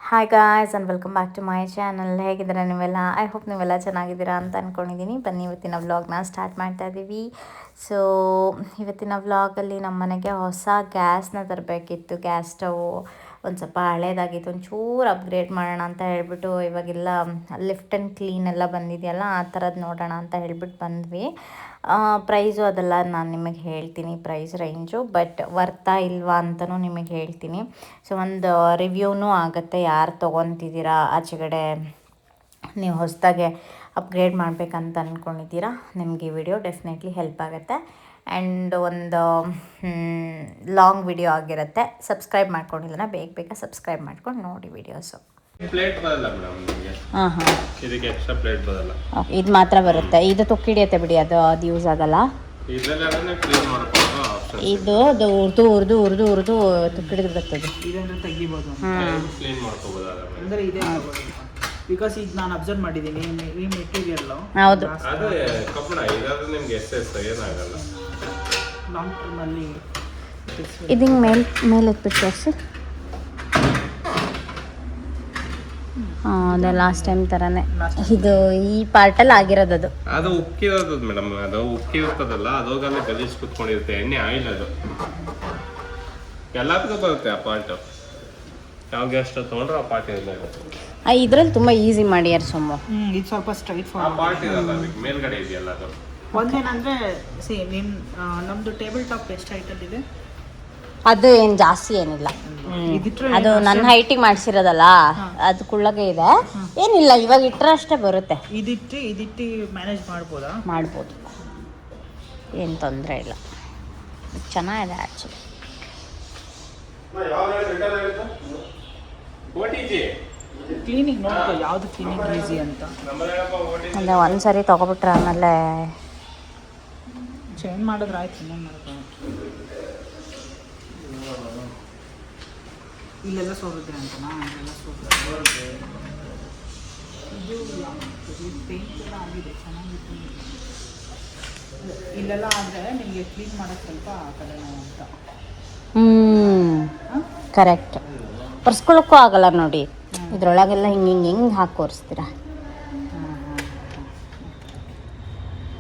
Hi guys and welcome back to my channel. ಹೇಗಿದ್ದೀರಾ ನೀವೆಲ್ಲ? I hope ನೀವೆಲ್ಲ ಚೆನ್ನಾಗಿದ್ದೀರಾ ಅಂತ ಅಂದ್ಕೊಂಡಿದ್ದೀನಿ. ಬನ್ನಿ ಇವತ್ತಿನ ವ್ಲಾಗ್ನ ಸ್ಟಾರ್ಟ್ ಮಾಡ್ತಾ ಇದ್ದೀವಿ. ಸೊ ಇವತ್ತಿನ ವ್ಲಾಗಲ್ಲಿ ನಮ್ಮ ಮನೆಗೆ ಹೊಸ ಗ್ಯಾಸ್ನ ತರಬೇಕಿತ್ತು. ಗ್ಯಾಸ್ ಸ್ಟವ್ ಒಂದು ಸ್ವಲ್ಪ ಹಳೇದಾಗಿತ್ತು, ಒಂಚೂರು ಅಪ್ಗ್ರೇಡ್ ಮಾಡೋಣ ಅಂತ ಹೇಳ್ಬಿಟ್ಟು ಇವಾಗೆಲ್ಲ ಲಿಫ್ಟ್ ಆ್ಯಂಡ್ ಕ್ಲೀನ್ ಎಲ್ಲ ಬಂದಿದೆಯಲ್ಲ, ಆ ಥರದ್ದು ನೋಡೋಣ ಅಂತ ಹೇಳ್ಬಿಟ್ಟು ಬಂದ್ವಿ. ಪ್ರೈಸು ಅದೆಲ್ಲ ನಾನು ನಿಮಗೆ ಹೇಳ್ತೀನಿ, ಪ್ರೈಸ್ ರೇಂಜು, ಬಟ್ ವರ್ತಾ ಇಲ್ವಾ ಅಂತಲೂ ನಿಮಗೆ ಹೇಳ್ತೀನಿ. ಸೊ ಒಂದು ರಿವ್ಯೂನೂ ಆಗುತ್ತೆ, ಯಾರು ತೊಗೊತಿದ್ದೀರಾ, ಆಚೆಗಡೆ ನೀವು ಹೊಸದಾಗೆ ಅಪ್ಗ್ರೇಡ್ ಮಾಡಬೇಕಂತ ಅಂದ್ಕೊಂಡಿದ್ದೀರಾ, ನಿಮಗೆ ಈ ವಿಡಿಯೋ ಡೆಫಿನೆಟ್ಲಿ ಹೆಲ್ಪ್ ಆಗುತ್ತೆ. ಆ್ಯಂಡ್ ಒಂದು ಲಾಂಗ್ ವಿಡಿಯೋ ಆಗಿರುತ್ತೆ. ಸಬ್ಸ್ಕ್ರೈಬ್ ಮಾಡ್ಕೊಂಡಿಲ್ಲ ಬೇಗ ಸಬ್ಸ್ಕ್ರೈಬ್ ಮಾಡ್ಕೊಂಡು ನೋಡಿ ವಿಡಿಯೋಸು. ಪ್ಲೇಟ್ ಬರಲ್ಲ ಮೇಡಮ್ ನಿಮಗೆ. ಹಾಂ ಹಾಂ, ಇದಕ್ಕೆ ಎಕ್ಸ್ಟ್ರಾ ಪ್ಲೇಟ್ ಬರಲ್ಲ. ಓಕೆ, ಇದು ಮಾತ್ರ ಬರುತ್ತೆ. ಇದು ತುಕ್ಕಿಡಿಯುತ್ತೆ ಬಿಡಿ, ಅದು ಯೂಸ್ ಆಗಲ್ಲ. ಇದರಲ್ಲಿ ಕ್ಲೀನ್ ಮಾಡ್ಕೊಂಡು ಆಪ್ಷನ್ ಇದು ಉರ್ದು ತುಕ್ಕಿಡಿದು ಬರ್ತದೆ. ಇದಂದ್ರೆ ತೆಗಿಬೋದು, ಕ್ಲೀನ್ ಮಾಡ್ಕೋಬಹುದು. ಅಂದರೆ ಇದೆ ಬಿಕಾಸ್ ಈಗ ನಾನು ಅಬ್ಸರ್ವ್ ಮಾಡಿದ್ದೀನಿ ಈ ಮೆಟೀರಿಯಲ್ ಹೌದು, ಅದು ಕಬ್ಬಣ ಇದಾದ್ರೆ ನಿಮ್ಗೆ ಎಸ್ ಏನಾಗಲ್ಲ. ಲಾಂಗ್ ಟರ್ಮಲ್ಲಿ ಇದು ಹಿಂಗೆ ಮೇಲೆ ಎತ್ಬಿಟ್ಟು ತೋರಿಸಿ. ಅದೇ ಲಾಸ್ಟ್ ಟೈಮ್ ಥರನೇ ಇದು ಈ ಪಾರ್ಟಲ್ಲಿ ಆಗಿರೋದು. ಅದು ಉಕ್ಕಿರೋದು ಮೇಡಮ್, ಅದು ಉಕ್ಕಿ ಇರ್ತದಲ್ಲ, ಅದೋಗಲ್ಲೇ ಗಲೀಜ್ ಕುತ್ಕೊಂಡಿರುತ್ತೆ. ಎಣ್ಣೆ ಆಯಿಲ್ ಅದು ಎಲ್ಲದಕ್ಕೂ ಬರುತ್ತೆ. ಆ ಪಾರ್ಟ್ ಯಾವ ಗ್ಯಾಸ್ ಸ್ಟವ್ ತೊಗೊಂಡ್ರೆ ಆ ಪಾರ್ಟ್ ಇಲ್ಲ. ಇದ್ರಲ್ಲಿ ತುಂಬ ಈಸಿ ಮಾಡ್ಯಾರ ಸೊಮ್ಮು. ಇದು ಸ್ವಲ್ಪ ಸ್ಟ್ರೈಟ್ ಆ ಫಾರ್ವರ್ಡ್. ಪಾರ್ಟ್ ಇರಲ್ಲ, ಅದಕ್ಕೆ ಮೇಲ್ಗಡೆ ಇದೆಯಲ್ಲ ಅದು. ಒಂದೇನಂದರೆ ನಮ್ಮದು ಟೇಬಲ್ ಟಾಪ್ ಎಷ್ಟು ಹೈಟಲ್ಲಿದೆ? ಅದು ಏನು ಜಾಸ್ತಿ ಏನಿಲ್ಲ, ಅದು ನನ್ನ ಹೈಟಿಗೆ ಮಾಡಿಸಿರೋದಲ್ಲ, ಅದು ಕುಳ್ಳಗೆ ಇದೆ, ಏನಿಲ್ಲ. ಇವಾಗ ಇಟ್ಟರೆ ಅಷ್ಟೇ ಬರುತ್ತೆ. ಇದಿಟ್ಟು ಮ್ಯಾನೇಜ್ ಮಾಡ್ಬೋದಾ? ಮಾಡ್ಬೋದು, ಏನು ತೊಂದರೆ ಇಲ್ಲ. ಚೆನ್ನಾಗಿದೆ ಆ್ಯಕ್ಚುಲಿ. ಕ್ಲೀನಿಂಗ್ ನೋಡ್ಕೋ, ಯಾವುದು ಕ್ಲೀನಿಂಗ್ ಈಸಿ ಅಂತ. ಅಂದರೆ ಒಂದು ಸರಿ ತೊಗೊಬಿಟ್ರೆ ಆಮೇಲೆ ಚೇಂಜ್ ಮಾಡಿದ್ರೆ ಆಯ್ತು, ಇನ್ನೇನು ಮಾಡೋದು. ಇಲ್ಲೆಲ್ಲ ಸೋರುತ್ತೆ ಅಂತನಾ? ಇಲ್ಲೆಲ್ಲ ಸೋರುತ್ತೆ. ಇದು ಪೇಂಟ್ ಎಲ್ಲ ಆಗಿದೆ, ಚೆನ್ನಾಗಿತ್ತು. ಇಲ್ಲೆಲ್ಲ ಆದರೆ ನಿಮಗೆ ಕ್ಲೀನ್ ಮಾಡೋಕ್ಕೆ ಸ್ವಲ್ಪ ಆ ಕಡೆ ಅಂತ. ಕರೆಕ್ಟ್, ಒರೆಸ್ಕೊಳ್ಳೋಕ್ಕೂ ಆಗಲ್ಲ ನೋಡಿ. ಇದ್ರೊಳಗೆಲ್ಲ ಹಿಂಗೆ ಹಾಕಿ ಒರೆಸ್ತೀರಾ.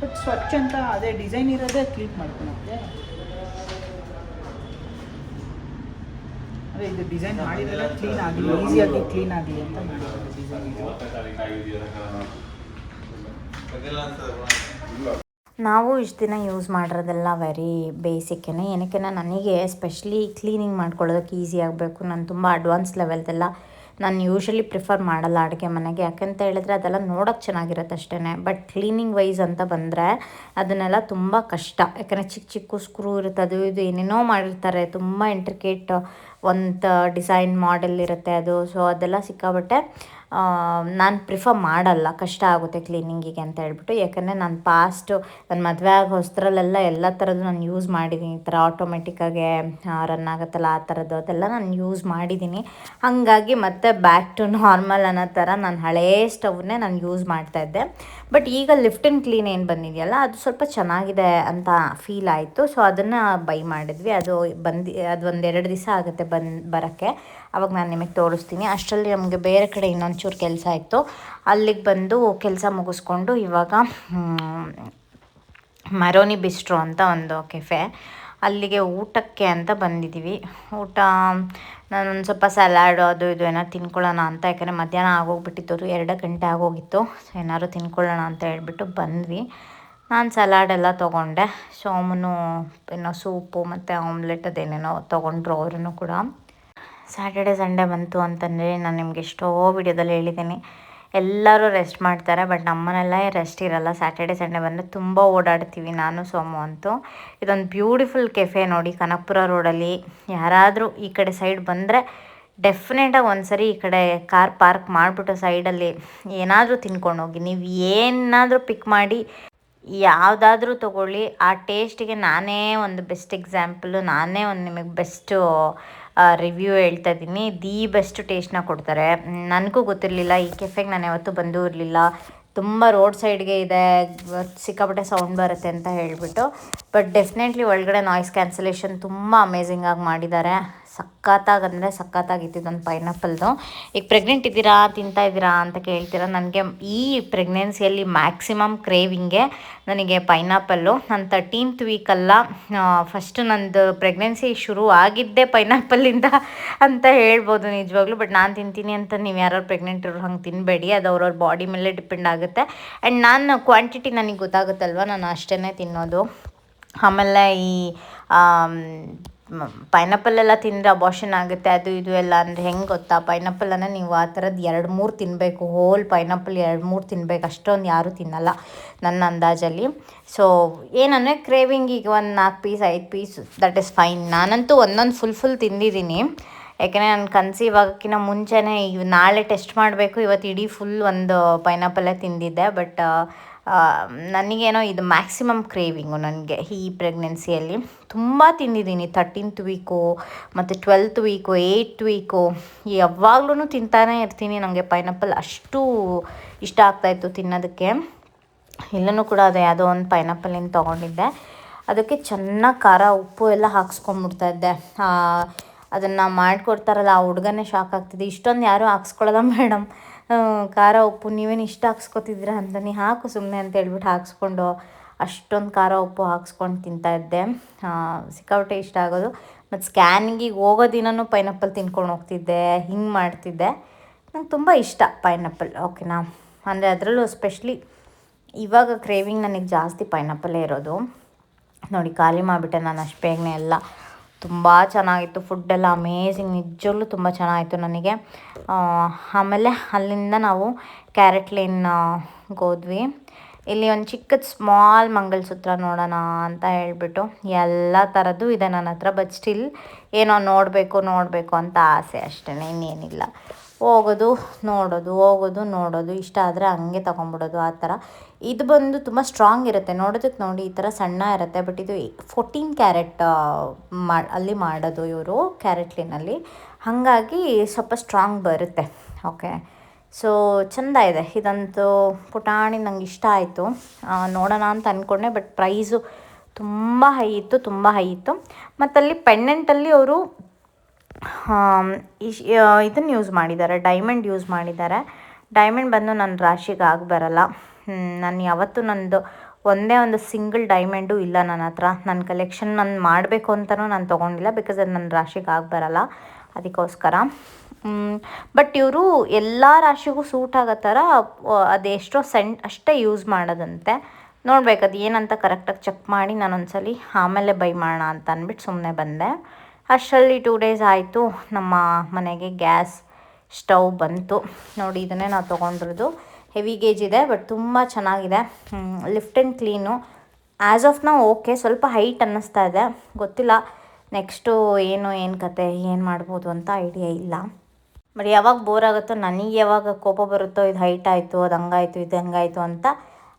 ಬಟ್ ಸ್ವಚ್ಛ ಅಂತ ಅದೇ ಡಿಸೈನ್ ಇರೋದೇ ಕ್ಲೀನ್ ಮಾಡ್ಕೊಳುತ್ತೆ. ಅದೇ ಇದು ಡಿಸೈನ್ ಮಾಡಿದ್ರೆ ಕ್ಲೀನ್ ಆಗಲಿ, ಈಸಿಯಾಗಿ ಕ್ಲೀನ್ ಆಗಲಿ ಅಂತ ಮಾಡಿರೋದು ಡಿಸೈನ್. ನಾವು ಇಷ್ಟು ದಿನ ಯೂಸ್ ಮಾಡಿರೋದೆಲ್ಲ ವೆರಿ ಬೇಸಿಕ್ಕೇ. ಏನಕ್ಕೆ ನನಗೆ ಎಸ್ಪೆಷಲಿ ಕ್ಲೀನಿಂಗ್ ಮಾಡ್ಕೊಳ್ಳೋದಕ್ಕೆ ಈಸಿ ಆಗಬೇಕು. ನಾನು ತುಂಬ ಅಡ್ವಾನ್ಸ್ ಲೆವೆಲ್ದೆಲ್ಲ ನಾನು ಯೂಶ್ವಲಿ ಪ್ರಿಫರ್ ಮಾಡಲ್ಲ ಅಡುಗೆ ಮನೆಗೆ. ಯಾಕಂತ ಹೇಳಿದ್ರೆ ಅದೆಲ್ಲ ನೋಡೋಕ್ಕೆ ಚೆನ್ನಾಗಿರುತ್ತೆ ಅಷ್ಟೇ, ಬಟ್ ಕ್ಲೀನಿಂಗ್ ವೈಸ್ ಅಂತ ಬಂದರೆ ಅದನ್ನೆಲ್ಲ ತುಂಬ ಕಷ್ಟ. ಯಾಕಂದರೆ ಚಿಕ್ಕ ಸ್ಕ್ರೂ ಇರುತ್ತೆ, ಅದು ಇದು ಏನೇನೋ ಮಾಡಿರ್ತಾರೆ, ತುಂಬ ಇಂಟ್ರಿಕೇಟ್ ಒಂದು ಡಿಸೈನ್ ಮಾಡೆಲ್ ಇರುತ್ತೆ ಅದು. ಸೊ ಅದೆಲ್ಲ ಸಿಕ್ಕಾಬಟ್ಟೆ ನಾನು ಪ್ರಿಫರ್ ಮಾಡಲ್ಲ, ಕಷ್ಟ ಆಗುತ್ತೆ ಕ್ಲೀನಿಂಗಿಗೆ ಅಂತ ಹೇಳ್ಬಿಟ್ಟು. ಯಾಕಂದರೆ ನಾನು ನನ್ನ ಮದುವೆ ಆಗೋ ಹೊಸದ್ರಲ್ಲೆಲ್ಲ ಎಲ್ಲ ಥರದ್ದು ನಾನು ಯೂಸ್ ಮಾಡಿದ್ದೀನಿ. ಈ ಥರ ಆಟೋಮೆಟಿಕ್ಕಾಗೆ ರನ್ ಆಗುತ್ತಲ್ಲ, ಆ ಥರದ್ದು ಅದೆಲ್ಲ ನಾನು ಯೂಸ್ ಮಾಡಿದ್ದೀನಿ. ಹಾಗಾಗಿ ಮತ್ತೆ ಬ್ಯಾಕ್ ಟು ನಾರ್ಮಲ್ ಅನ್ನೋ ಥರ ನಾನು ಹಳೇ ಸ್ಟವ್ನೇ ನಾನು ಯೂಸ್ ಮಾಡ್ತಾಯಿದ್ದೆ. ಬಟ್ ಈಗ ಲಿಫ್ಟ್ ಆ್ಯಂಡ್ ಕ್ಲೀನ್ ಏನು ಬಂದಿದೆಯಲ್ಲ, ಅದು ಸ್ವಲ್ಪ ಚೆನ್ನಾಗಿದೆ ಅಂತ ಫೀಲ್ ಆಯಿತು. ಸೊ ಅದನ್ನು ಬೈ ಮಾಡಿದ್ವಿ. ಅದು ಒಂದು 2 ದಿವಸ ಆಗುತ್ತೆ ಬರೋಕ್ಕೆ. ಅವಾಗ ನಾನು ನಿಮಗೆ ತೋರಿಸ್ತೀನಿ. ಅಷ್ಟರಲ್ಲಿ ನಮಗೆ ಬೇರೆ ಕಡೆ ಇನ್ನೊಂಚೂರು ಕೆಲಸ ಇತ್ತು, ಅಲ್ಲಿಗೆ ಬಂದು ಕೆಲಸ ಮುಗಿಸ್ಕೊಂಡು ಇವಾಗ ಮರೋನಿ ಬಿಸ್ಟ್ರೋ ಅಂತ ಒಂದು ಕೆಫೆ, ಅಲ್ಲಿಗೆ ಊಟಕ್ಕೆ ಅಂತ ಬಂದಿದ್ದೀವಿ. ನಾನೊಂದು ಸ್ವಲ್ಪ ಸಲಾಡು ಅದು ಇದು ಏನೋ ತಿನ್ಕೊಳ್ಳೋಣ ಅಂತ. ಯಾಕಂದರೆ ಮಧ್ಯಾಹ್ನ ಆಗೋಗ್ಬಿಟ್ಟಿತ್ತು, 2 ಗಂಟೆ ಆಗೋಗಿತ್ತು. ಏನಾದ್ರು ತಿನ್ಕೊಳ್ಳೋಣ ಅಂತ ಹೇಳ್ಬಿಟ್ಟು ಬಂದ್ವಿ. ನಾನು ಸಲಾಡೆಲ್ಲ ತೊಗೊಂಡೆ. ಸೋಮನು ಏನೋ ಸೂಪು ಮತ್ತು ಆಮ್ಲೆಟ್ ಅದೇನೇನೋ ತೊಗೊಂಡ್ರು ಅವರೂ ಕೂಡ. ಸ್ಯಾಟರ್ಡೆ ಸಂಡೇ ಬಂತು ಅಂತಂದರೆ ನಾನು ನಿಮ್ಗೆ ಎಷ್ಟೋ ವಿಡಿಯೋದಲ್ಲಿ ಹೇಳಿದ್ದೀನಿ, ಎಲ್ಲರೂ ರೆಸ್ಟ್ ಮಾಡ್ತಾರೆ, ಬಟ್ ನಮ್ಮನೆಲ್ಲ ರೆಸ್ಟ್ ಇರಲ್ಲ. ಸ್ಯಾಟರ್ಡೆ ಸಂಡೇ ಬಂದರೆ ತುಂಬ ಓಡಾಡ್ತೀವಿ ನಾನು ಸೋಮು ಅಂತೂ. ಇದೊಂದು ಬ್ಯೂಟಿಫುಲ್ ಕೆಫೆ ನೋಡಿ, ಕನಕಪುರ ರೋಡಲ್ಲಿ. ಯಾರಾದರೂ ಈ ಕಡೆ ಸೈಡ್ ಬಂದರೆ ಡೆಫಿನೆಟಾಗಿ ಒಂದು ಸರಿ ಈ ಕಡೆ ಕಾರ್ ಪಾರ್ಕ್ ಮಾಡಿಬಿಟ್ಟು ಸೈಡಲ್ಲಿ ಏನಾದರೂ ತಿನ್ಕೊಂಡು ಹೋಗಿ. ನೀವು ಏನಾದರೂ ಪಿಕ್ ಮಾಡಿ ಯಾವುದಾದ್ರೂ ತೊಗೊಳ್ಳಿ, ಆ ಟೇಸ್ಟಿಗೆ ನಾನೇ ಒಂದು ಬೆಸ್ಟ್ ಎಕ್ಸಾಂಪಲು, ನಾನೇ ಒಂದು ನಿಮಗೆ ಬೆಸ್ಟು ರಿವ್ಯೂ ಹೇಳ್ತಾ ಇದ್ದೀನಿ. ಬೆಸ್ಟ್ ಟೇಸ್ಟ್ನ ಕೊಡ್ತಾರೆ. ನನಗೂ ಗೊತ್ತಿರಲಿಲ್ಲ, ಈ ಕೆಫೆಗೆ ನಾನು ಯಾವತ್ತೂ ಬಂದೂ ಇರಲಿಲ್ಲ. ತುಂಬ ರೋಡ್ ಸೈಡ್ಗೆ ಇದೆ, ಸಿಕ್ಕಾಪಟ್ಟೆ ಸೌಂಡ್ ಬರುತ್ತೆ ಅಂತ ಹೇಳಿಬಿಟ್ಟು. ಬಟ್ ಡೆಫಿನೆಟ್ಲಿ ಒಳಗಡೆ ನಾಯ್ಸ್ ಕ್ಯಾನ್ಸಲೇಷನ್ ತುಂಬ ಅಮೇಝಿಂಗಾಗಿ ಮಾಡಿದ್ದಾರೆ. ಸಖತ್ತಾಗಂದರೆ ಸಖತ್ತಾಗಿತ್ತು ಇದೊಂದು ಪೈನಾಪಲ್ದು. ಈಗ ಪ್ರೆಗ್ನೆಂಟ್ ಇದ್ದೀರಾ, ತಿಂತಾ ಇದ್ದೀರಾ ಅಂತ ಕೇಳ್ತೀರಾ. ನನಗೆ ಈ ಪ್ರೆಗ್ನೆನ್ಸಿಯಲ್ಲಿ ಮ್ಯಾಕ್ಸಿಮಮ್ ಕ್ರೇವಿಂಗೆ ನನಗೆ ಪೈನಾಪಲ್ಲು. ನಾನು 13th ವೀಕಲ್ಲ, ಫಸ್ಟು ನಂದು ಪ್ರೆಗ್ನೆನ್ಸಿ ಶುರು ಆಗಿದ್ದೇ ಪೈನಾಪಲ್ಲಿಂದ ಅಂತ ಹೇಳ್ಬೋದು ನಿಜವಾಗ್ಲೂ. ಬಟ್ ನಾನು ತಿಂತೀನಿ ಅಂತ ನೀವು ಯಾರು ಪ್ರೆಗ್ನೆಂಟ್ ಇರೋರು ಹಂಗೆ ತಿನ್ನಬೇಡಿ, ಅದು ಅವ್ರವ್ರ ಬಾಡಿ ಮೇಲೆ ಡಿಪೆಂಡ್ ಆಗುತ್ತೆ. ಆ್ಯಂಡ್ ನಾನು ಕ್ವಾಂಟಿಟಿ ನನಗೆ ಗೊತ್ತಾಗುತ್ತಲ್ವ, ನಾನು ಅಷ್ಟೇ ತಿನ್ನೋದು. ಆಮೇಲೆ ಈ ಪೈನಾಪಲ್ಲೆಲ್ಲ ತಿಂದರೆ ಅಬಾರ್ಷನ್ ಆಗುತ್ತೆ ಅದು ಇದು ಎಲ್ಲ ಅಂದರೆ ಹೆಂಗೆ ಗೊತ್ತಾ, ಪೈನಾಪಲನ್ನು ನೀವು ಆ ಥರದ್ದು 2-3 ತಿನ್ನಬೇಕು, ಹೋಲ್ ಪೈನಾಪಲ್ 2-3 ತಿನ್ನಬೇಕು, ಅಷ್ಟೊಂದು ಯಾರೂ ತಿನ್ನಲ್ಲ ನನ್ನ ಅಂದಾಜಲ್ಲಿ. ಸೊ ಏನಂದರೆ ಕ್ರೇವಿಂಗ್ ಈಗ ಒಂದು 4 piece 5 piece that is fine. ನಾನಂತೂ ಒಂದೊಂದು ಫುಲ್ ತಿಂದಿದ್ದೀನಿ, ಯಾಕೆಂದರೆ ನಾನು ಕನ್ಸೀವ್ ಆಗೋಕ್ಕಿಂತ ಮುಂಚೆನೇ ನಾಳೆ ಟೆಸ್ಟ್ ಮಾಡಬೇಕು, ಇವತ್ತು ಇಡೀ ಫುಲ್ ಒಂದು ಪೈನಾಪಲ್ಲೇ ತಿಂದಿದ್ದೆ. ಬಟ್ ನನಗೇನೋ ಇದು ಮ್ಯಾಕ್ಸಿಮಮ್ ಕ್ರೇವಿಂಗು ನನಗೆ ಈ ಪ್ರೆಗ್ನೆನ್ಸಿಯಲ್ಲಿ. ತುಂಬ ತಿಂದಿದ್ದೀನಿ 13th ವೀಕು ಮತ್ತು 12th ವೀಕು 8th ವೀಕು, ಯಾವಾಗ್ಲೂ ತಿಂತಾನೇ ಇರ್ತೀನಿ. ನನಗೆ ಪೈನಾಪಲ್ ಅಷ್ಟು ಇಷ್ಟ ಆಗ್ತಾಯಿತ್ತು ತಿನ್ನೋದಕ್ಕೆ. ಇಲ್ಲೂ ಕೂಡ ಅದೇ ಯಾವುದೋ ಒಂದು ಪೈನಾಪಲ್ಲಿಂದ ತೊಗೊಂಡಿದ್ದೆ, ಅದಕ್ಕೆ ಚೆನ್ನಾಗಿ ಖಾರ ಉಪ್ಪು ಎಲ್ಲ ಹಾಕ್ಸ್ಕೊಂಡ್ಬಿಡ್ತಾಯಿದ್ದೆ. ಅದನ್ನು ಮಾಡಿಕೊಡ್ತಾರಲ್ಲ ಆ ಹುಡುಗನೇ ಶಾಕ್ ಆಗ್ತಿದೆ, ಇಷ್ಟೊಂದು ಯಾರೂ ಹಾಕ್ಸ್ಕೊಳ್ಳೋಲ್ಲ ಮೇಡಮ್, ಖಾರ ಉಪ್ಪು ನೀವೇನು ಇಷ್ಟ ಹಾಕ್ಸ್ಕೊತಿದ್ದೀರಾ ಅಂತ, ನೀ ಹಾಕು ಸುಮ್ಮನೆ ಅಂತ ಹೇಳ್ಬಿಟ್ಟು ಹಾಕ್ಸ್ಕೊಂಡು ಅಷ್ಟೊಂದು ಖಾರ ಉಪ್ಪು ಹಾಕ್ಸ್ಕೊಂಡು ತಿಂತಾಯಿದ್ದೆ. ಸಿಕ್ಕಾಪಟ್ಟೆ ಇಷ್ಟ ಆಗೋದು. ಮತ್ತು ಸ್ಕ್ಯಾನಿಂಗಿಗೆ ಹೋಗೋ ದಿನವೂ ಪೈನಾಪಲ್ ತಿನ್ಕೊಂಡು ಹೋಗ್ತಿದ್ದೆ, ಹಿಂಗೆ ಮಾಡ್ತಿದ್ದೆ. ನಂಗೆ ತುಂಬ ಇಷ್ಟ ಪೈನಾಪಲ್, ಓಕೆನಾ. ಅಂದರೆ ಅದರಲ್ಲೂ ಎಸ್ಪೆಷಲಿ ಇವಾಗ ಕ್ರೇವಿಂಗ್ ನನಗೆ ಜಾಸ್ತಿ ಪೈನಾಪಲ್ಲೇ ಇರೋದು. ನೋಡಿ ಖಾಲಿ ಮಾಡಿಬಿಟ್ಟೆ ನಾನು ಅಷ್ಟು ಬೇಗನೆ ಎಲ್ಲ. ತುಂಬ ಚೆನ್ನಾಗಿತ್ತು ಫುಡ್ಡೆಲ್ಲ, ಅಮೇಝಿಂಗ್, ನಿಜವಾಗ್ಲೂ ತುಂಬ ಚೆನ್ನಾಗಿತ್ತು ನನಗೆ. ಆಮೇಲೆ ಅಲ್ಲಿಂದ ನಾವು ಕ್ಯಾರೆಟ್ ಲೇನ್ಗೆ ಹೋದ್ವಿ. ಇಲ್ಲಿ ಒಂದು ಚಿಕ್ಕದು ಸ್ಮಾಲ್ ಮಂಗಲಸೂತ್ರ ನೋಡೋಣ ಅಂತ ಹೇಳ್ಬಿಟ್ಟು ಎಲ್ಲ ಥರದ್ದು ಇದೆ ನನ್ನ ಹತ್ರ. ಬಟ್ ಸ್ಟಿಲ್ ಏನೋ ನೋಡಬೇಕು ಅಂತ ಆಸೆ ಅಷ್ಟೇ, ಇನ್ನೇನಿಲ್ಲ. ಹೋಗೋದು ನೋಡೋದು ಇಷ್ಟ ಆದರೆ ಹಂಗೆ ತೊಗೊಂಬಿಡೋದು ಆ ಥರ. ಇದು ಬಂದು ತುಂಬ ಸ್ಟ್ರಾಂಗ್ ಇರುತ್ತೆ ನೋಡೋದಕ್ಕೆ. ನೋಡಿ ಈ ಥರ ಸಣ್ಣ ಇರುತ್ತೆ, ಬಟ್ ಇದು 14 ಕ್ಯಾರೆಟ್ ಅಲ್ಲಿ ಮಾಡೋದು ಇವರು ಕ್ಯಾರೆಟ್ ಲೀನಲ್ಲಿ, ಹಾಗಾಗಿ ಸ್ವಲ್ಪ ಸ್ಟ್ರಾಂಗ್ ಬರುತ್ತೆ. ಓಕೆ, ಸೊ ಚೆಂದ ಇದೆ ಇದಂತೂ. ಪುಟಾಣಿ ನಂಗೆ ಇಷ್ಟ ಆಯಿತು, ನೋಡೋಣ ಅಂತ ಅಂದ್ಕೊಂಡೆ. ಬಟ್ ಪ್ರೈಸು ತುಂಬ ಹೈ ಇತ್ತು. ಮತ್ತು ಅಲ್ಲಿ ಪೆಂಡೆಂಟಲ್ಲಿ ಅವರು ಇದನ್ನು ಯೂಸ್ ಮಾಡಿದ್ದಾರೆ, ಡೈಮಂಡ್ ಯೂಸ್ ಮಾಡಿದ್ದಾರೆ. ಡೈಮಂಡ್ ಬಂದು ನನ್ನ ರಾಶಿಗೆ ಆಗಿ ಬರಲ್ಲ. ನಾನು ಯಾವತ್ತೂ ನಂದು ಒಂದೇ ಒಂದು ಸಿಂಗಲ್ ಡೈಮಂಡು ಇಲ್ಲ ನನ್ನ ಹತ್ರ. ನನ್ನ ಕಲೆಕ್ಷನ್ ನಾನು ಮಾಡಬೇಕು ಅಂತಲೂ ನಾನು ತೊಗೊಂಡಿಲ್ಲ, ಬಿಕಾಸ್ ಅದು ನನ್ನ ರಾಶಿಗೆ ಆಗಿ ಬರಲ್ಲ, ಅದಕ್ಕೋಸ್ಕರ. ಬಟ್ ಇವರು ಎಲ್ಲ ರಾಶಿಗೂ ಸೂಟ್ ಆಗೋ ಥರ ಅದೆಷ್ಟೋ ಸೆಂಟ್ ಅಷ್ಟೇ ಯೂಸ್ ಮಾಡೋದಂತೆ. ನೋಡ್ಬೇಕು ಅದು ಏನಂತ ಕರೆಕ್ಟಾಗಿ ಚೆಕ್ ಮಾಡಿ ನಾನು ಒಂದ್ಸಲಿ ಆಮೇಲೆ ಬೈ ಮಾಡೋಣ ಅಂತ ಅಂದ್ಬಿಟ್ಟು ಸುಮ್ಮನೆ ಬಂದೆ. ಅಷ್ಟರಲ್ಲಿ 2 days ಆಯಿತು, ನಮ್ಮ ಮನೆಗೆ ಗ್ಯಾಸ್ ಸ್ಟವ್ ಬಂತು. ನೋಡಿ ಇದನ್ನೇ ನಾವು ತೊಗೊಂಡಿರೋದು. ಹೆವಿ ಗೇಜ್ ಇದೆ, ಬಟ್ ತುಂಬ ಚೆನ್ನಾಗಿದೆ. Lift and clean as of ನಾವು ಓಕೆ. ಸ್ವಲ್ಪ ಹೈಟ್ ಅನ್ನಿಸ್ತಾ ಇದೆ, ಗೊತ್ತಿಲ್ಲ ನೆಕ್ಸ್ಟು ಏನು ಕತೆ ಏನು ಮಾಡ್ಬೋದು ಅಂತ ಐಡಿಯಾ ಇಲ್ಲ. ಬಟ್ ಯಾವಾಗ ಬೋರ್ ಆಗುತ್ತೋ, ನನಗೆ ಯಾವಾಗ ಕೋಪ ಬರುತ್ತೋ, ಇದು ಹೈಟ್ ಆಯಿತು, ಅದು ಹಂಗಾಯಿತು, ಇದು ಹಂಗಾಯಿತು ಅಂತ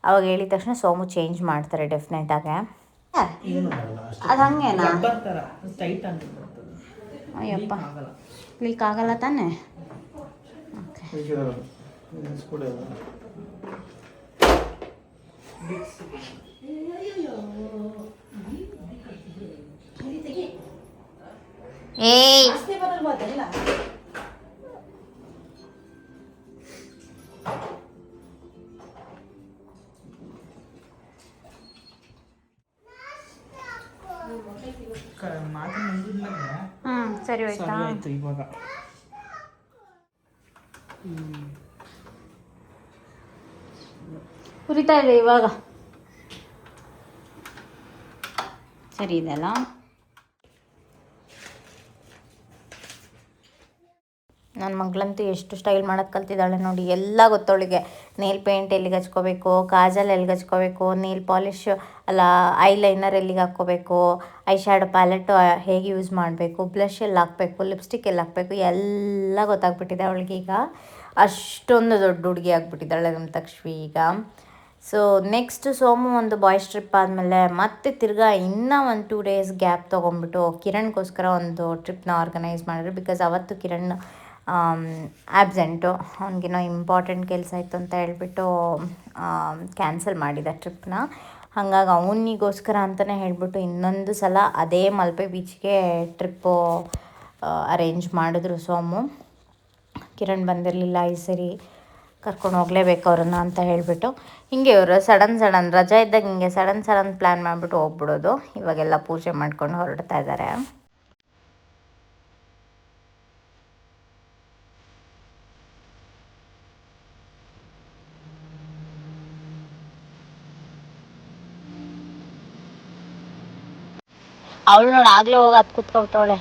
ಅವಾಗ ಹೇಳಿದ ತಕ್ಷಣ ಸೋಮು ಚೇಂಜ್ ಮಾಡ್ತಾರೆ ಡೆಫಿನೆಟಾಗಿ. ಅದು ಹಂಗೇನಾ? ಅಯ್ಯಪ್ಪ, ಕ್ಲಿಕ್ ಆಗಲ್ಲ ತಾನೇ? ಏಯ್ ಸರಿ ಹೋಯ್ತಾ ಇವಾಗ. ಉರಿತಾ ಇದೆ ಇವಾಗ, ಸರಿ ಇದೆಲ್ಲ. ನನ್ನ ಮಗಳಂತೂ ಎಷ್ಟು ಸ್ಟೈಲ್ ಮಾಡೋದು ಕಲ್ತಿದ್ದಾಳೆ ನೋಡಿ. ಎಲ್ಲ ಗೊತ್ತವಳಿಗೆ. ನೇಲ್ ಪೇಂಟ್ ಎಲ್ಲಿಗೆ ಹಚ್ಕೋಬೇಕು, ಕಾಜಲ್ ಎಲ್ಲಿಗೆ ಹಚ್ಕೋಬೇಕು, ನೇಲ್ ಪಾಲಿಶ್ ಅಲ್ಲ ಐಲೈನರ್ ಎಲ್ಲಿಗೆ ಹಾಕ್ಕೋಬೇಕು, ಐ ಶ್ಯಾಡೋ ಪ್ಯಾಲೆಟು ಹೇಗೆ ಯೂಸ್ ಮಾಡಬೇಕು, ಬ್ಲಷ್ ಎಲ್ಲಿ ಹಾಕಬೇಕು, ಲಿಪ್ಸ್ಟಿಕ್ ಎಲ್ಲಿ ಹಾಕಬೇಕು, ಎಲ್ಲ ಗೊತ್ತಾಗ್ಬಿಟ್ಟಿದೆ ಅವಳಿಗೆ ಈಗ. ಅಷ್ಟೊಂದು ದೊಡ್ಡ ಹುಡುಗಿ ಆಗಿಬಿಟ್ಟಿದ್ದಾಳೆ ನಮ್ಮ ತಕ್ಷವಿ ಈಗ. ಸೊ ನೆಕ್ಸ್ಟ್ ಸೋಮು ಒಂದು ಬಾಯ್ಸ್ ಟ್ರಿಪ್ ಆದಮೇಲೆ ಮತ್ತೆ ತಿರ್ಗಾ ಇನ್ನೂ ಒಂದು 2 days ಗ್ಯಾಪ್ ತೊಗೊಂಡ್ಬಿಟ್ಟು ಕಿರಣ್ಗೋಸ್ಕರ ಒಂದು ಟ್ರಿಪ್ನ ಆರ್ಗನೈಸ್ ಮಾಡಿದ್ರು. ಬಿಕಾಸ್ ಅವತ್ತು ಕಿರಣ್ ಆಬ್ಸೆಂಟು, ಅವ್ನಿಗೇನೋ ಇಂಪಾರ್ಟೆಂಟ್ ಕೆಲಸ ಇತ್ತು ಅಂತ ಹೇಳ್ಬಿಟ್ಟು ಕ್ಯಾನ್ಸಲ್ ಮಾಡಿದ ಟ್ರಿಪ್ನ. ಹಾಗಾಗಿ ಅವನಿಗೋಸ್ಕರ ಅಂತಲೇ ಹೇಳ್ಬಿಟ್ಟು ಇನ್ನೊಂದು ಸಲ ಅದೇ ಮಲ್ಪೆ ಬೀಚ್ಗೆ ಟ್ರಿಪ್ಪು ಅರೇಂಜ್ ಮಾಡಿದ್ರು ಸೋಮು. ಕಿರಣ್ ಬಂದಿರಲಿಲ್ಲ ಈ ಸರಿ, ಕರ್ಕೊಂಡು ಹೋಗಲೇಬೇಕು ಅವ್ರನ್ನ ಅಂತ ಹೇಳಿಬಿಟ್ಟು. ಹಿಂಗೆ ಇವರು ಸಡನ್ ರಜಾ ಇದ್ದಾಗ ಹಿಂಗೆ ಸಡನ್ ಪ್ಲ್ಯಾನ್ ಮಾಡಿಬಿಟ್ಟು ಹೋಗ್ಬಿಡೋದು. ಇವಾಗೆಲ್ಲ ಪೂಜೆ ಮಾಡ್ಕೊಂಡು ಹೊರಡ್ತಾ ಇದ್ದಾರೆ. ಅವಳು ನೋಡಿ ಆಗ್ಲೇ ಹೋಗಿ ಅದು ಕೂತ್ಕೊಳ್ತಾವಳೆ.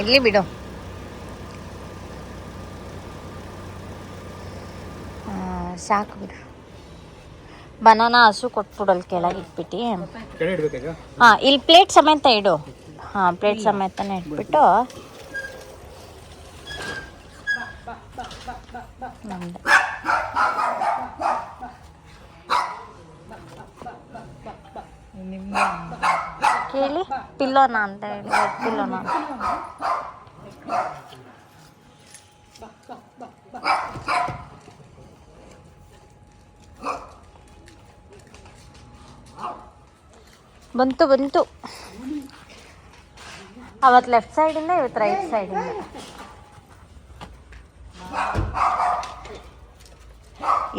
ಇರ್ಲಿ ಬಿಡು. ಸಾಕು ಬಿಡು. ಬನಾನಾ ಹಸು ಕೊಟ್ಬಿಡಲ್ ಕೆಳಗೆ ಇಟ್ಬಿಟ್ಟು. ಹಾಂ, ಇಲ್ಲಿ ಪ್ಲೇಟ್ ಸಮೇತ ಇಡು. ಹಾಂ, ಪ್ಲೇಟ್ ಸಮೇತನೇ ಇಟ್ಬಿಟ್ಟು ನಮ್ದು ಕೇಳಿ ಪಿಲ್ಲೋನ ಅಂತ ಹೇಳಿ, ಪಿಲ್ಲೋನ. ಬಂತು ಅವತ್ತು ಲೆಫ್ಟ್ ಸೈಡಿಂದ, ಇವತ್ತು ರೈಟ್ ಸೈಡಿಂದ.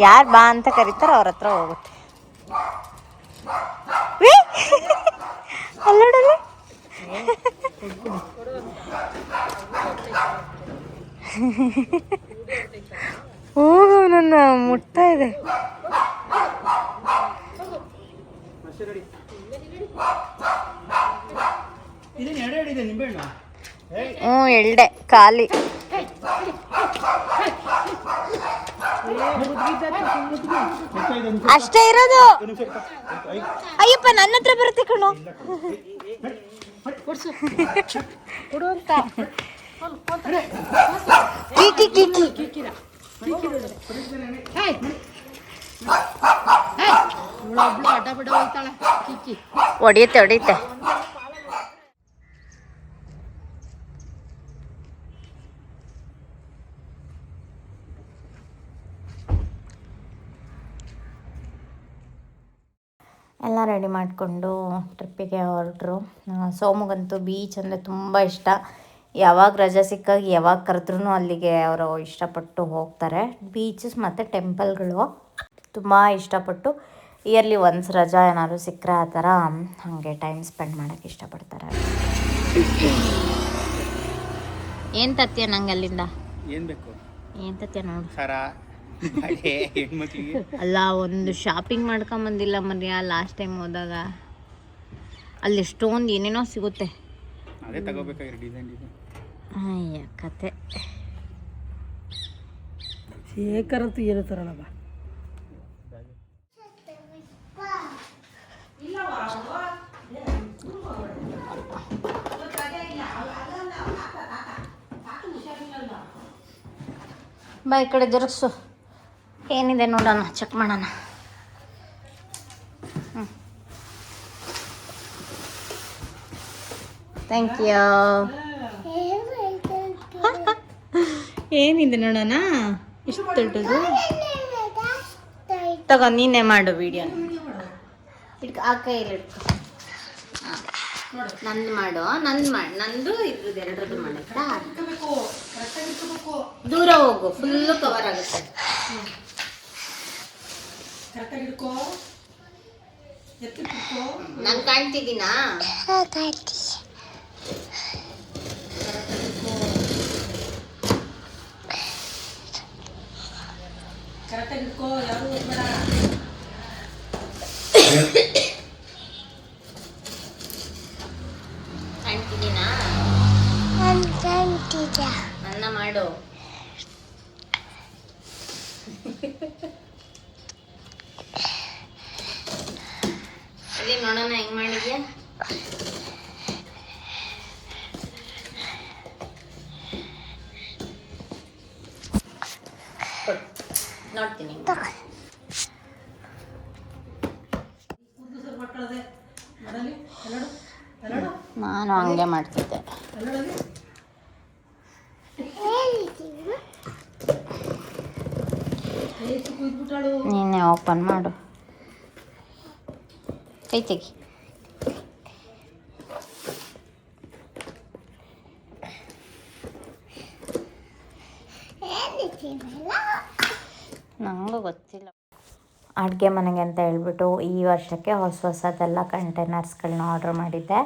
ಯಾರು ಬಾ ಅಂತ ಕರೀತಾರೋ ಅವ್ರ ಹತ್ರ ಹೋಗುತ್ತೆ. ಅಲ್ಲೋಡಲ್ಲಿ ಹೋಗು, ನನ್ನ ಮುಟ್ತಾ ಇದೆ. ಎಳ್ಡೆ ಖಾಲಿ. ಅಷ್ಟೇ ಇರೋದು. ಅಯ್ಯಪ್ಪ, ನನ್ನ ಹತ್ರ ಬರುತ್ತೆ ಕಣೋ. ಹೊಡಿಯುತ್ತೆ. ಎಲ್ಲ ರೆಡಿ ಮಾಡಿಕೊಂಡು ಟ್ರಿಪ್ಪಿಗೆ ಹೊರಟ್ರು. ಸೋಮಗಂತೂ ಬೀಚ್ ಅಂದರೆ ತುಂಬ ಇಷ್ಟ. ಯಾವಾಗ ರಜೆ ಸಿಕ್ಕಾಗ ಯಾವಾಗ ಕರೆದ್ರೂ ಅಲ್ಲಿಗೆ ಅವರು ಇಷ್ಟಪಟ್ಟು ಹೋಗ್ತಾರೆ. ಬೀಚಸ್ ಮತ್ತು ಟೆಂಪಲ್ಗಳು ತುಂಬ ಇಷ್ಟಪಟ್ಟು ಇಯರ್ಲಿ ಒನ್ಸ್ ರಜಾ ಏನಾದ್ರು ಸಿಕ್ಕರೆ ಆ ಥರ ಹಾಗೆ ಟೈಮ್ ಸ್ಪೆಂಡ್ ಮಾಡೋಕ್ಕೆ ಇಷ್ಟಪಡ್ತಾರೆ. ಏನು ತತ್ಯ ನಂಗೆ ಅಲ್ಲಿಂದ? ಏನು ಬೇಕು? ಏನು ತತ್ಯ ನೋಡು. ಅಲ್ಲ, ಒಂದು ಶಾಪಿಂಗ್ ಮಾಡ್ಕೊಂಬಂದಿಲ್ಲ ಮರ್ಯಾ. ಲಾಸ್ಟ್ ಟೈಮ್ ಹೋದಾಗ ಅಲ್ಲಿ ಎಷ್ಟೊಂದು ಏನೇನೋ ಸಿಗುತ್ತೆ. ಅದೇ ತಗೋಬೇಕಾಗಿರೋ ಡಿಸೈನ್. ಅಯ್ಯ ಕತೆ. ಶೇಖರಂತೂ ಏನು ತರೋಣ ಬಾ. ಬಾ ಈ ಕಡೆ ಜರುಗಿಸು. ಏನಿದೆ ನೋಡೋಣ, ಚೆಕ್ ಮಾಡೋಣ. Thank you. ಏನಿದೆ ನೋಡೋಣ. ಇಷ್ಟು ದೊಡ್ಡದು ತಗೋ, ನೀನೇ ಮಾಡು ವಿಡಿಯೋ. ಆ ಕೈಯಲ್ಲಿ ಇಟ್ಕೊ. ನಂದು ಮಾಡು, ನಂದು ಇದ್ರದ್ದು ಎರಡರದ್ದು ಮಾಡತ್ತಾ. ದೂರ ಹೋಗು, ಫುಲ್ಲು ಕವರ್ ಆಗುತ್ತೆ. ನಾನು ಕಾಣ್ತಿದ್ದೀನಾ? ಕಾಣ್ತಿದ್ದೀನಾ? ನನ್ನ ಮಾಡು. ಅಲ್ಲಿ ನೋಡೋಣ ಹೆಂಗ್ ಮಾಡಿದ್ಯಾ. ನೋಡ್ತೀನಿ. ನಾನು ಹಂಗೆ ಮಾಡ್ತಿದ್ದೆ. ನೀನೇ ಓಪನ್ ಮಾಡು. ಕೈ ತೆಗಿ. ನನಗೂ ಗೊತ್ತಿಲ್ಲ. ಅಡುಗೆ ಮನೆಗೆ ಅಂತ ಹೇಳ್ಬಿಟ್ಟು ಈ ವರ್ಷಕ್ಕೆ ಹೊಸದೆಲ್ಲ ಕಂಟೈನರ್ಸ್ಗಳನ್ನ ಆರ್ಡ್ರ್ ಮಾಡಿದ್ದೆ.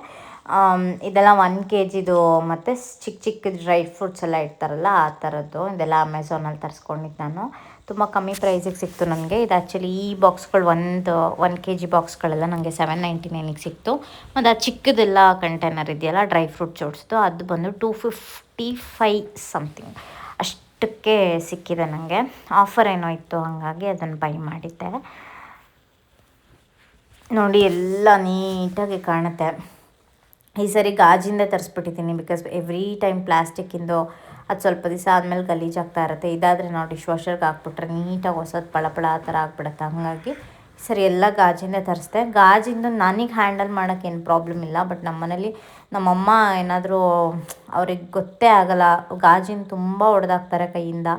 ಇದೆಲ್ಲ 1 kgದು ಮತ್ತು ಚಿಕ್ಕ ಚಿಕ್ಕ ಡ್ರೈ ಫ್ರೂಟ್ಸ್ ಎಲ್ಲ ಇಡ್ತಾರಲ್ಲ ಆ ಥರದ್ದು. ಇದೆಲ್ಲ ಅಮೆಝಾನಲ್ಲಿ ತರಿಸ್ಕೊಂಡಿದ್ದು ನಾನು. ತುಂಬ ಕಮ್ಮಿ ಪ್ರೈಸಿಗೆ ಸಿಕ್ತು ನನಗೆ. ಇದು ಆ್ಯಕ್ಚುಲಿ ಈ ಬಾಕ್ಸ್ಗಳು 1 kg ಬಾಕ್ಸ್ಗಳೆಲ್ಲ ನನಗೆ 799ಗೆ ಸಿಕ್ತು. ಮತ್ತು ಆ ಚಿಕ್ಕದೆಲ್ಲ ಕಂಟೈನರ್ ಇದೆಯಲ್ಲ ಡ್ರೈ ಫ್ರೂಟ್ ಜೋಡಿಸ್ದು, ಅದು ಬಂದು 255 ಸಮಥಿಂಗ್ ಅಷ್ಟಕ್ಕೆ ಸಿಕ್ಕಿದೆ ನನಗೆ. ಆಫರ್ ಏನೋ ಇತ್ತು, ಹಾಗಾಗಿ ಅದನ್ನು ಬೈ ಮಾಡಿದ್ದೆ. ನೋಡಿ ಎಲ್ಲ ನೀಟಾಗಿ ಕಾಣುತ್ತೆ. ಈ ಸರಿ ಗಾಜಿಂದ ತರಿಸ್ಬಿಟ್ಟಿದ್ದೀನಿ, ಬಿಕಾಸ್ ಎವ್ರಿ ಟೈಮ್ ಪ್ಲಾಸ್ಟಿಕ್ಕಿಂದು ಅದು ಸ್ವಲ್ಪ ದಿವಸ ಆದಮೇಲೆ ಗಲೀಜಾಗ್ತಾ ಇರುತ್ತೆ. ಇದಾದರೆ ನಾವು ಡಿಶ್ ವಾಷರ್ಗೆ ಹಾಕ್ಬಿಟ್ರೆ ನೀಟಾಗಿ ಹೊಸದು ಪಳಪಳ ಆ ಥರ ಆಗ್ಬಿಡುತ್ತೆ. ಹಾಗಾಗಿ ಸರಿ ಎಲ್ಲ ಗಾಜಿಂದ ತರಿಸ್ದೆ. ಗಾಜಿಂದು ನನಗೆ ಹ್ಯಾಂಡಲ್ ಮಾಡೋಕ್ಕೇನು ಪ್ರಾಬ್ಲಮ್ ಇಲ್ಲ, ಬಟ್ ನಮ್ಮ ಮನೇಲಿ ನಮ್ಮಮ್ಮ ಏನಾದರೂ ಅವ್ರಿಗೆ ಗೊತ್ತೇ ಆಗೋಲ್ಲ, ಗಾಜಿನ ತುಂಬ ಹೊಡೆದಾಕ್ತಾರೆ ಕೈಯಿಂದ.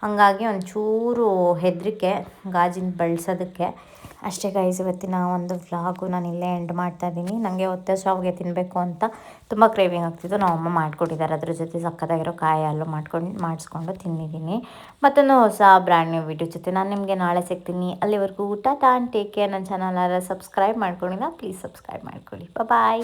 ಹಾಗಾಗಿ ಒಂಚೂರು ಹೆದರಿಕೆ ಗಾಜಿನ ಬಳಸೋದಕ್ಕೆ. ಅಷ್ಟೇ ಗೈಸ್, ಇವತ್ತಿನ ಒಂದು ವ್ಲಾಗು ನಾನು ಇಲ್ಲೇ ಎಂಡ್ ಮಾಡ್ತಾಯಿದ್ದೀನಿ. ನನಗೆ ಹೊತ್ತೆ ಶಾವಿಗೆ ತಿನ್ನಬೇಕು ಅಂತ ತುಂಬ ಕ್ರೇವಿಂಗ್ ಆಗ್ತಿತ್ತು. ನಮ್ಮಮ್ಮ ಮಾಡಿಕೊಟ್ಟಿದ್ದಾರೆ, ಅದ್ರ ಜೊತೆ ಸಕ್ಕತ್ತಾಗಿರೋ ಕಾಯಿ ಹಾಲು ಮಾಡಿಸ್ಕೊಂಡು ತಿಂದಿದ್ದೀನಿ. ಮತ್ತೊಂದು ಹೊಸ ಬ್ರ್ಯಾಂಡ್ ನ್ಯೂ ವೀಡಿಯೋ ಜೊತೆ ನಾನು ನಿಮಗೆ ನಾಳೆ ಸಿಗ್ತೀನಿ. ಅಲ್ಲಿವರೆಗೂ ಟಾಟಾ, ಟೇಕ್ ಕೇರ್. ನನ್ನ ಚಾನಲ್ ಸಬ್ಸ್ಕ್ರೈಬ್ ಮಾಡ್ಕೊಂಡಿಲ್ಲ, ಪ್ಲೀಸ್ ಸಬ್ಸ್ಕ್ರೈಬ್ ಮಾಡ್ಕೊಳ್ಳಿ. ಬಾಯ್.